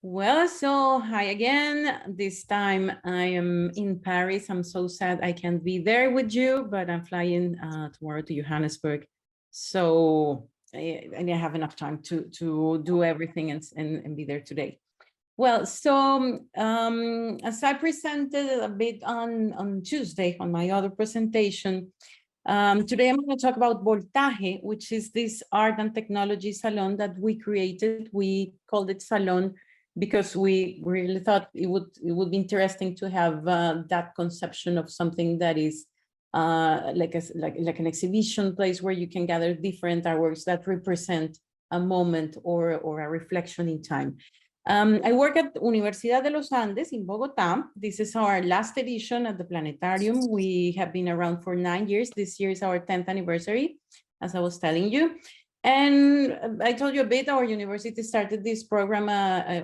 Well, so hi again. This time I am in Paris. I'm so sad I can't be there with you, but I'm flying tomorrow to Johannesburg. So I didn't have enough time to do everything and be there today. Well, so as I presented a bit on Tuesday on my other presentation, today I'm going to talk about Voltaje, which is this art and technology salon that we created. We called it Salon because we really thought it would be interesting to have that conception of something that is like an exhibition place where you can gather different artworks that represent a moment or a reflection in time. I work at Universidad de los Andes in Bogota. This is our last edition at the planetarium. We have been around for 9 years. This year is our 10th anniversary, as I was telling you. And I told you a bit, our university started this program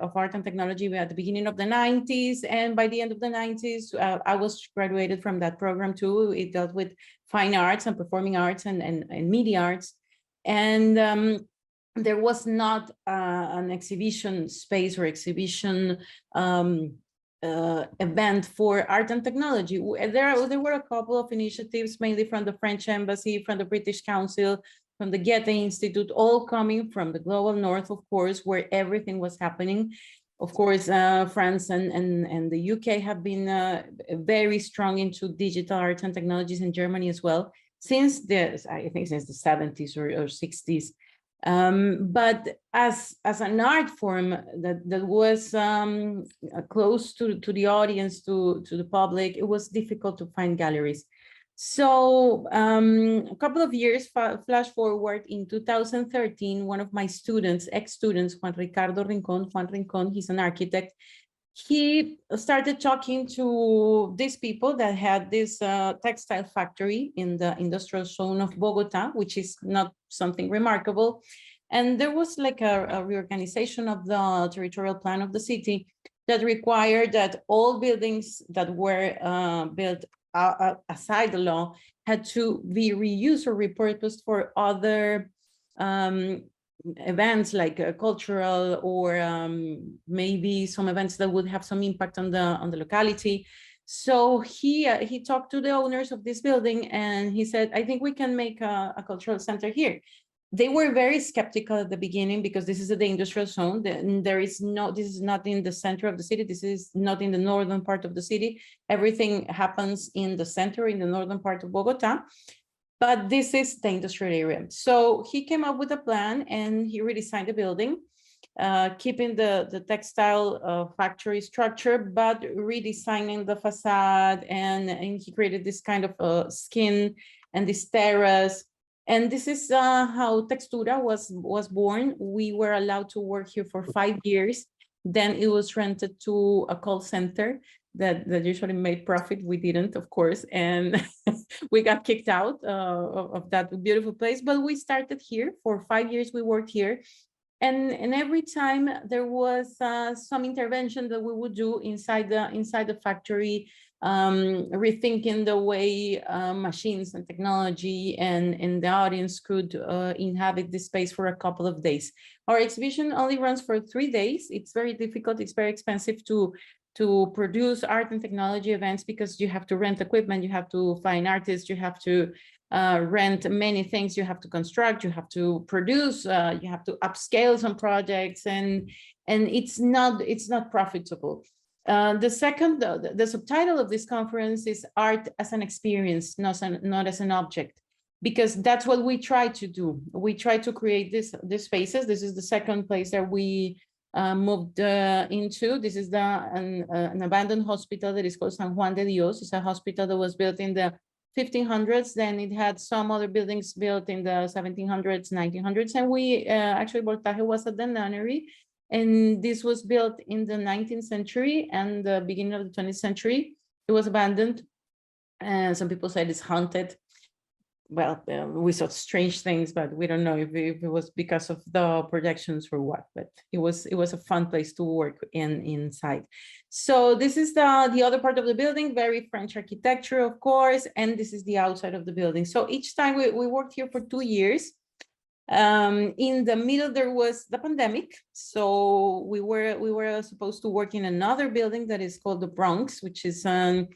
of art and technology at the beginning of the 90s. And by the end of the 90s, I was graduated from that program too. It dealt with fine arts and performing arts and media arts. And there was not an exhibition space or exhibition event for art and technology. There were a couple of initiatives, mainly from the French Embassy, from the British Council, from the Goethe Institute, all coming from the global north, of course, where everything was happening. Of course, France and the UK have been very strong into digital arts and technologies, in Germany as well, since I think since the 70s or 60s. But as an art form that was close to the audience, to the public, it was difficult to find galleries. So a couple of years flash forward, in 2013, one of my students, ex-students, Juan Rincon, he's an architect. He started talking to these people that had this textile factory in the industrial zone of Bogota, which is not something remarkable. And there was like a reorganization of the territorial plan of the city that required that all buildings that were built aside the law had to be reused or repurposed for other events, like cultural or maybe some events that would have some impact on the locality. So he talked to the owners of this building and he said, I think we can make a cultural center here. They were very skeptical at the beginning because this is the industrial zone. This is not in the center of the city. This is not in the northern part of the city. Everything happens in the center, in the northern part of Bogota. But this is the industrial area. So he came up with a plan and he redesigned the building, keeping the textile factory structure, but redesigning the facade. And he created this kind of skin and this terrace. And this is how Textura was born. We were allowed to work here for 5 years. Then it was rented to a call center that usually made profit. We didn't, of course, and we got kicked out of that beautiful place. But we started here for 5 years. We worked here, and every time there was some intervention that we would do inside the factory, rethinking the way machines and technology and the audience could inhabit this space for a couple of days. Our exhibition only runs for 3 days. It's very difficult. It's very expensive to produce art and technology events because you have to rent equipment, you have to find artists, you have to rent many things, you have to construct, you have to produce, you have to upscale some projects, and it's not profitable. The subtitle of this conference is Art as an Experience, not as an object, because that's what we try to do. We try to create these spaces. This is the second place that we moved into. This is an abandoned hospital that is called San Juan de Dios. It's a hospital that was built in the 1500s. Then it had some other buildings built in the 1700s, 1900s. And we actually, Voltaje was at the nunnery. And this was built in the 19th century and the beginning of the 20th century. It was abandoned. And some people said it's haunted. Well, we saw strange things, but we don't know if it was because of the projections or what. But it was a fun place to work inside. So this is the other part of the building, very French architecture, of course, and this is the outside of the building. So each time we worked here for 2 years. In the middle, there was the pandemic. So we were supposed to work in another building that is called the Bronx, which is an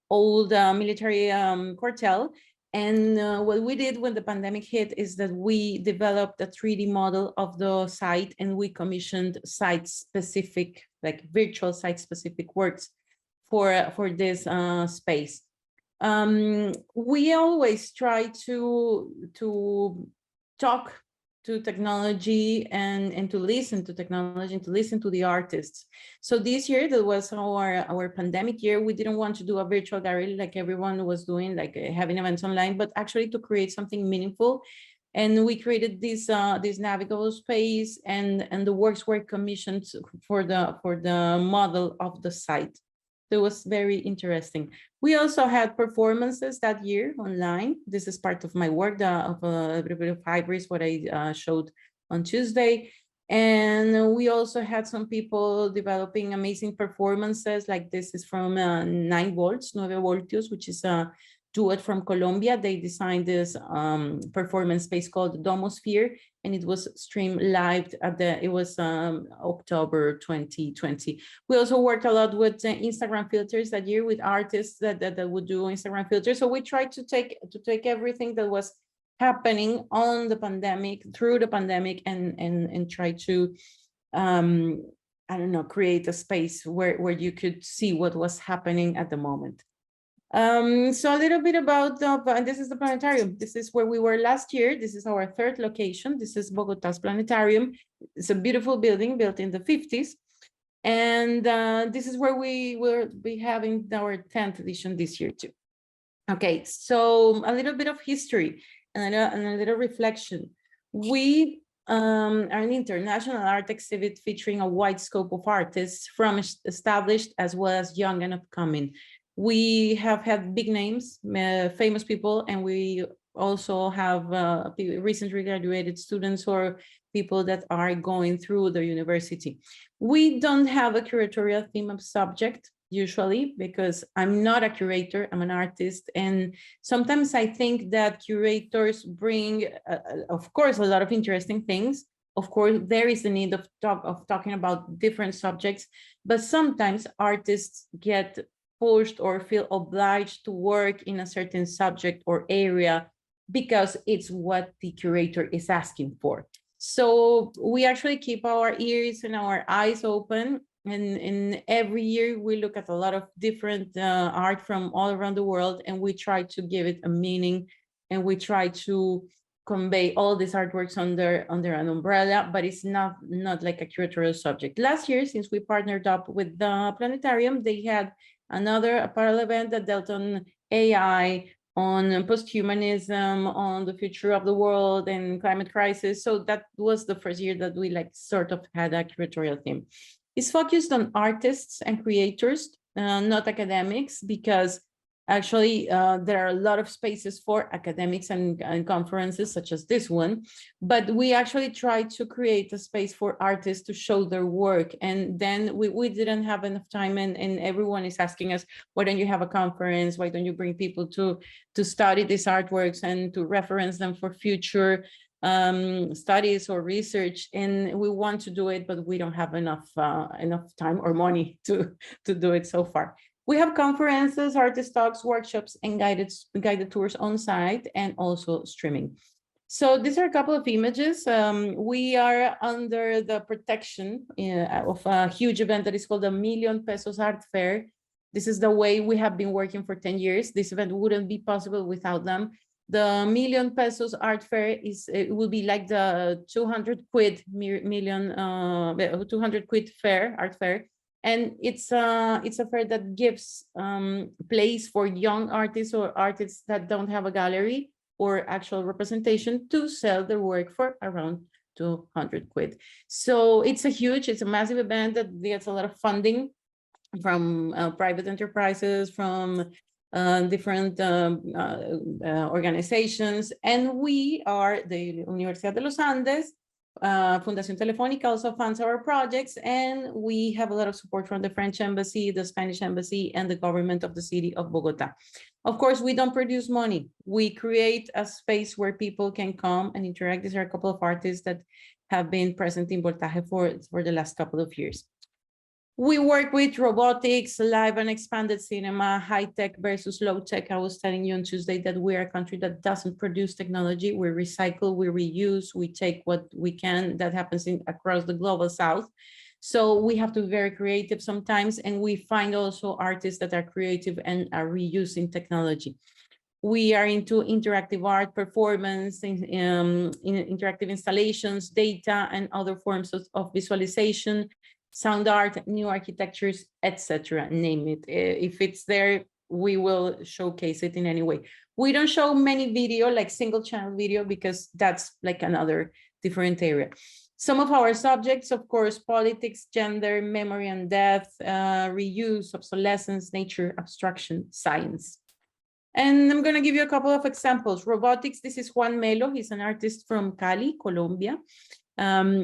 old military quartel. And what we did when the pandemic hit is that we developed a 3D model of the site, and we commissioned site-specific, like virtual site-specific works for this space. We always try to talk to technology and to listen to technology and to listen to the artists. So this year, that was our pandemic year, we didn't want to do a virtual gallery like everyone was doing, like having events online, but actually to create something meaningful. And we created this navigable space, and the works were commissioned for the model of the site. It was very interesting. We also had performances that year online. This is part of my work, of a little bit of hybrids, what I showed on Tuesday. And we also had some people developing amazing performances, like this is from 9 volts, 9 voltios, which is a duet from Colombia. They designed this performance space called Domosphere, and it was streamed live at it was October 2020. We also worked a lot with Instagram filters that year, with artists that would do Instagram filters. So we tried to take everything that was happening on the pandemic, through the pandemic, and try to I don't know, create a space where you could see what was happening at the moment. So a little bit about this is the planetarium. This is where we were last year. This is our 3rd location. This is Bogota's planetarium. It's a beautiful building built in the 50s. And this is where we will be having our 10th edition this year too. Okay, so a little bit of history and a little reflection. We are an international art exhibit featuring a wide scope of artists, from established as well as young and upcoming. We have had big names, famous people, and we also have recently graduated students or people that are going through the university. We don't have a curatorial theme of subject usually, because I'm not a curator, I'm an artist. And sometimes I think that curators bring, of course, a lot of interesting things. Of course, there is the need of talking about different subjects, but sometimes artists get pushed or feel obliged to work in a certain subject or area because it's what the curator is asking for. So we actually keep our ears and our eyes open, and every year we look at a lot of different art from all around the world, and we try to give it a meaning, and we try to convey all these artworks under an umbrella, but it's not like a curatorial subject. Last year, since we partnered up with the planetarium, they had a parallel event that dealt on AI, on posthumanism, on the future of the world and climate crisis. So that was the first year that we sort of had a curatorial theme. It's focused on artists and creators, not academics, because actually there are a lot of spaces for academics and conferences such as this one, but we actually tried to create a space for artists to show their work. And then we didn't have enough time, and everyone is asking us, why don't you have a conference? Why don't you bring people to study these artworks and to reference them for future studies or research? And we want to do it, but we don't have enough time or money to do it so far. We have conferences, artist talks, workshops, and guided tours on site, and also streaming. So these are a couple of images. We are under the protection of a huge event that is called the $1,000,000 Pesos Art Fair. This is the way we have been working for 10 years. This event wouldn't be possible without them. The $1,000,000 Pesos Art Fair it will be like the 200 quid art fair. And it's a fair that gives place for young artists or artists that don't have a gallery or actual representation to sell their work for around 200 quid. So it's a massive event that gets a lot of funding from private enterprises, from different organizations. And we are the Universidad de los Andes, Fundación Telefónica also funds our projects, and we have a lot of support from the French embassy, the Spanish embassy, and the government of the city of Bogota. Of course, we don't produce money. We create a space where people can come and interact. These are a couple of artists that have been present in Voltaje for the last couple of years. We work with robotics, live and expanded cinema, high tech versus low tech. I was telling you on Tuesday that we are a country that doesn't produce technology. We recycle, we reuse, we take what we can. That happens across the global south. So we have to be very creative sometimes, and we find also artists that are creative and are reusing technology. We are into interactive art, performance, in interactive installations, data, and other forms of visualization, sound art, new architectures, etc. Name it. If it's there, we will showcase it in any way. We don't show many video, like single channel video, because that's like another different area. Some of our subjects, of course, politics, gender, memory and death, reuse, obsolescence, nature, abstraction, science. And I'm going to give you a couple of examples. Robotics, this is Juan Melo. He's an artist from Cali, Colombia.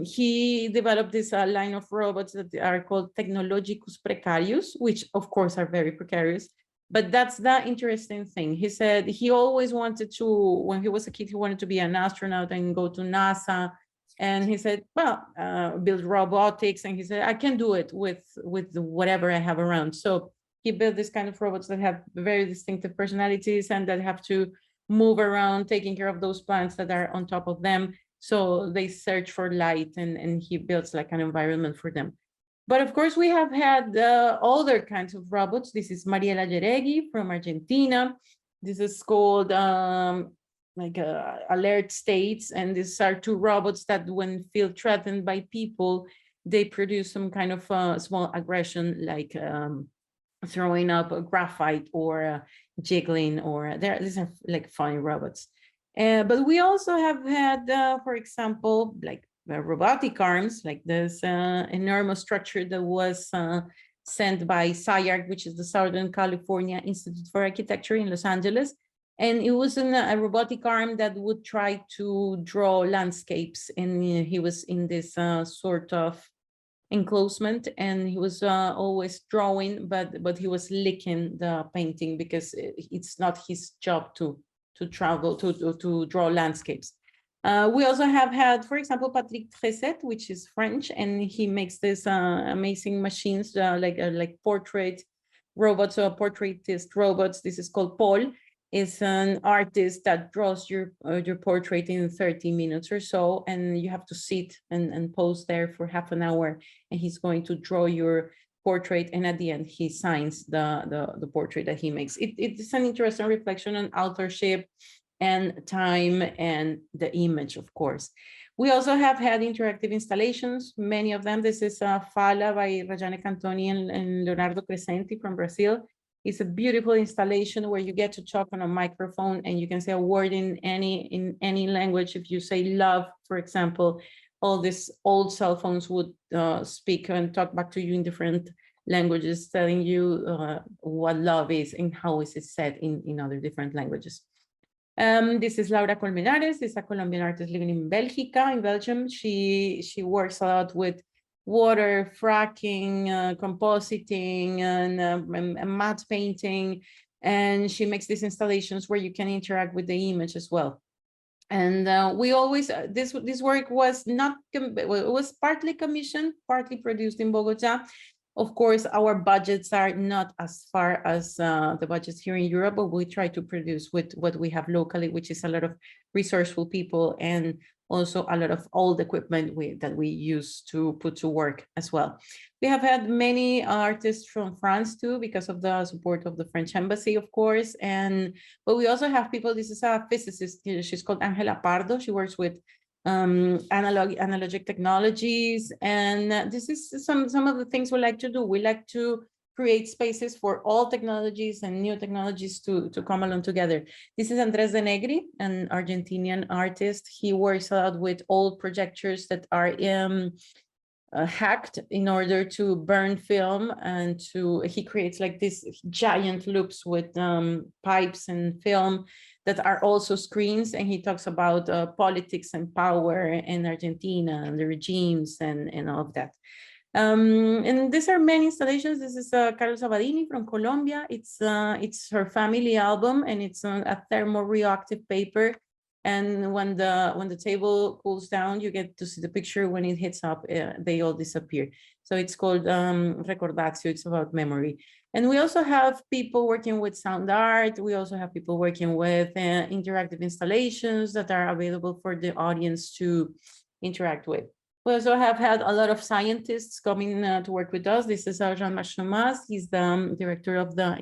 He developed this line of robots that are called Technologicus Precarius, which of course are very precarious, but that's the interesting thing. He said he always wanted to, when he was a kid, he wanted to be an astronaut and go to NASA. And he said, well, build robotics. And he said, I can do it with whatever I have around. So he built this kind of robots that have very distinctive personalities and that have to move around, taking care of those plants that are on top of them. So they search for light, and he builds like an environment for them. But of course, we have had other kinds of robots. This is Mariela Yeregui from Argentina. This is called alert states. And these are two robots that when feel threatened by people, they produce some kind of small aggression, like throwing up a graphite or jiggling, or these are like funny robots. But we also have had, for example, like robotic arms, like this enormous structure that was sent by SCIARC, which is the Southern California Institute for Architecture in Los Angeles. And it was a robotic arm that would try to draw landscapes. And he was in this sort of enclosement, and he was always drawing, but he was licking the painting because it's not his job to travel, to draw landscapes. We also have had, for example, Patrick Tresset, which is French, and he makes this amazing machines like portrait robots or portraitist robots. This is called Paul. Is an artist that draws your portrait in 30 minutes or so, and you have to sit and pose there for half an hour, and he's going to draw your portrait, and at the end he signs the portrait that he makes. It's an interesting reflection on authorship and time and the image, of course. We also have had interactive installations, many of them. This is Fala by Rajane Cantoni and Leonardo Crescenti from Brazil. It's a beautiful installation where you get to talk on a microphone and you can say a word in any language. If you say love, for example, all these old cell phones would speak and talk back to you in different languages, telling you what love is and how is it said in other different languages. This is Laura Colmenares. This is a Colombian artist living in Belgium. She works a lot with water, fracking, compositing, and matte painting. And she makes these installations where you can interact with the image as well. And we always, this work was not, it was partly commissioned, partly produced in Bogota. Of course, our budgets are not as far as the budgets here in Europe, but we try to produce with what we have locally, which is a lot of resourceful people and also a lot of old equipment that we use to put to work as well. We have had many artists from France too, because of the support of the French embassy, of course. But we also have people, this is a physicist, she's called Angela Pardo. She works with analogic technologies. And this is some of the things we like to do. We like to create spaces for all technologies and new technologies to come along together. This is Andres de Negri, an Argentinian artist. He works a lot with old projectors that are hacked in order to burn film, and he creates like these giant loops with pipes and film that are also screens, and he talks about politics and power in Argentina and the regimes and all of that. And these are many installations. This is Carlos Abadini from Colombia. It's her family album, and it's a thermoreactive paper. And when the table cools down, you get to see the picture. When it hits up, they all disappear. So it's called Recordatio. It's about memory. And we also have people working with sound art. We also have people working with interactive installations that are available for the audience to interact with. We also have had a lot of scientists coming to work with us. This is Jean-Marc Nomas. He's the director of the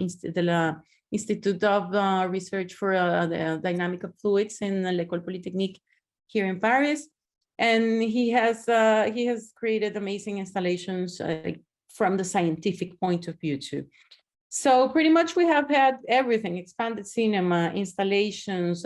Institute of Research for the Dynamic of Fluids in l'École Polytechnique here in Paris. And he has created amazing installations from the scientific point of view too. So pretty much we have had everything: expanded cinema, installations,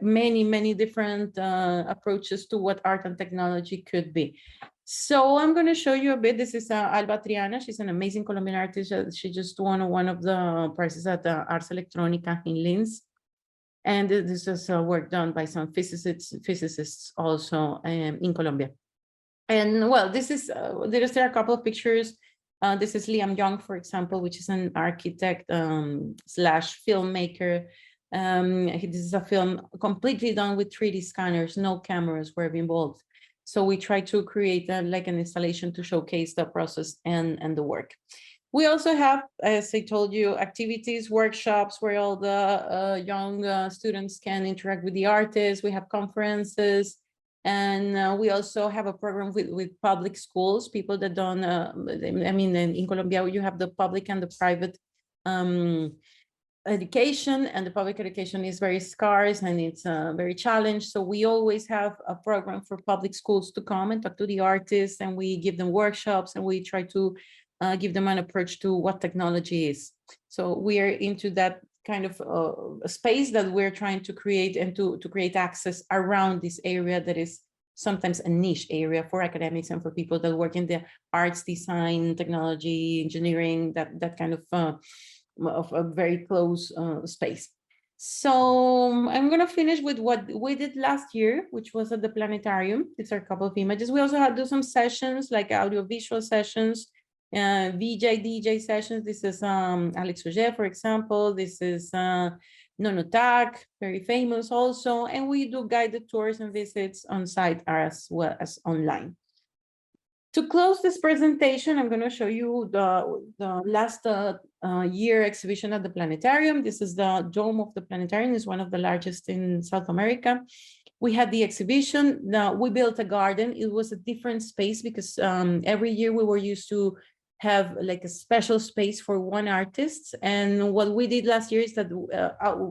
many different approaches to what art and technology could be. So I'm going to show you a bit. This is Alba Triana. She's an amazing Colombian artist. She just won one of the prizes at Ars Electronica in Linz. And this is work done by some physicists also in Colombia. And well, this is, there are a couple of pictures. This is Liam Young, for example, which is an architect slash filmmaker. This is a film completely done with 3D scanners, no cameras were involved. So we try to create like an installation to showcase the process and the work. We also have, as I told you, activities, workshops where all the young students can interact with the artists. We have conferences. And we also have a program with public schools, people that don't, I mean, in Colombia, you have the public and the private education, and the public education is very scarce and it's very challenged. So we always have a program for public schools to come and talk to the artists, and we give them workshops, and we try to give them an approach to what technology is. So we are into that kind of a space that we're trying to create, and to create access around this area that is sometimes a niche area for academics and for people that work in the arts, design, technology, engineering, that kind of a very close space. So I'm going to finish with what we did last year, which was at the planetarium. These are a couple of images. We also had to do some sessions, like audiovisual sessions, VJ, DJ sessions. This is Alex Auger, for example. This is Nono Tak, very famous also. And we do guided tours and visits on site as well as online. To close this presentation, I'm going to show you the last year exhibition at the planetarium. This is the dome of the planetarium. It's one of the largest in South America. We had the exhibition. Now we built a garden. It was a different space because every year we were used to have like a special space for one artist. And what we did last year is that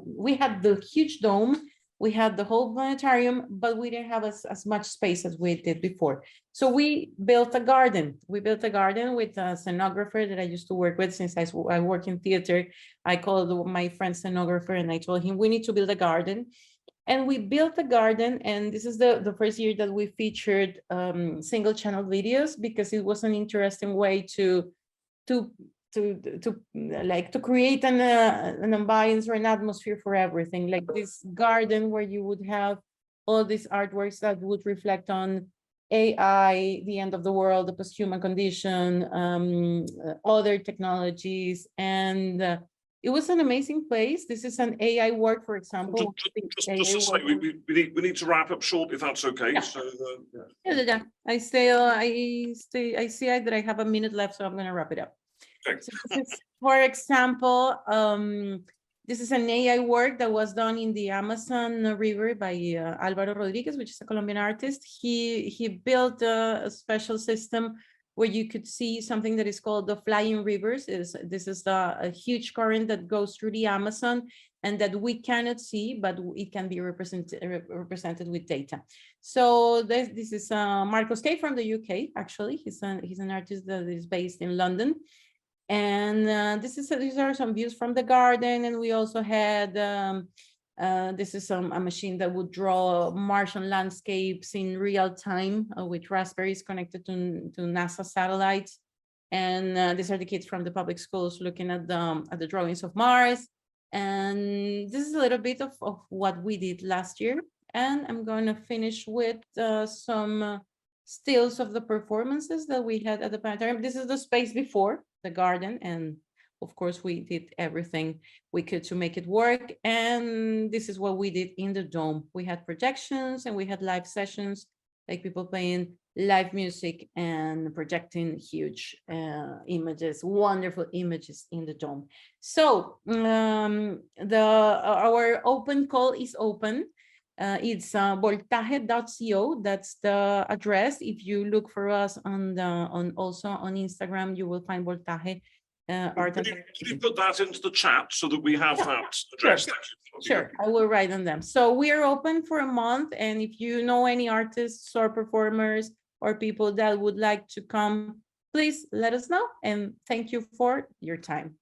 we had the huge dome, we had the whole planetarium, but we didn't have as much space as we did before. So we built a garden. We built a garden with a scenographer that I used to work with since I work in theater. I called my friend scenographer and I told him we need to build a garden. And we built a garden, and this is the first year that we featured single channel videos, because it was an interesting way to create an ambience or an atmosphere for everything, like this garden where you would have all these artworks that would reflect on AI, the end of the world, the post-human condition, other technologies, and it was an amazing place. This is an AI work, for example. Just to say, we need to wrap up short, if that's okay. Yeah. So, yeah. I see that I have a minute left, so I'm going to wrap it up. Okay. So this is, for example, this is an AI work that was done in the Amazon River by Álvaro Rodríguez, which is a Colombian artist. He built a special system where you could see something that is called the flying rivers. This is a huge current that goes through the Amazon and that we cannot see, but it can be represented with data. So this is Marcos Kay from the UK, actually. He's an artist that is based in London. And these are some views from the garden. And we also had This is a machine that would draw Martian landscapes in real time with raspberries connected to NASA satellites. And these are the kids from the public schools looking at the drawings of Mars. And this is a little bit of what we did last year. And I'm going to finish with some stills of the performances that we had at the planetarium. This is the space before the garden, and of course we did everything we could to make it work. And this is what we did in the dome. We had projections and we had live sessions, like people playing live music and projecting huge images, wonderful images in the dome. So our open call is open. It's voltaje.co. That's the address. If you look for us also on Instagram, you will find Voltaje. Could you put that into the chat so that we have that address? Sure, I will write on them. So we are open for a month, and if you know any artists or performers or people that would like to come, please let us know. And thank you for your time.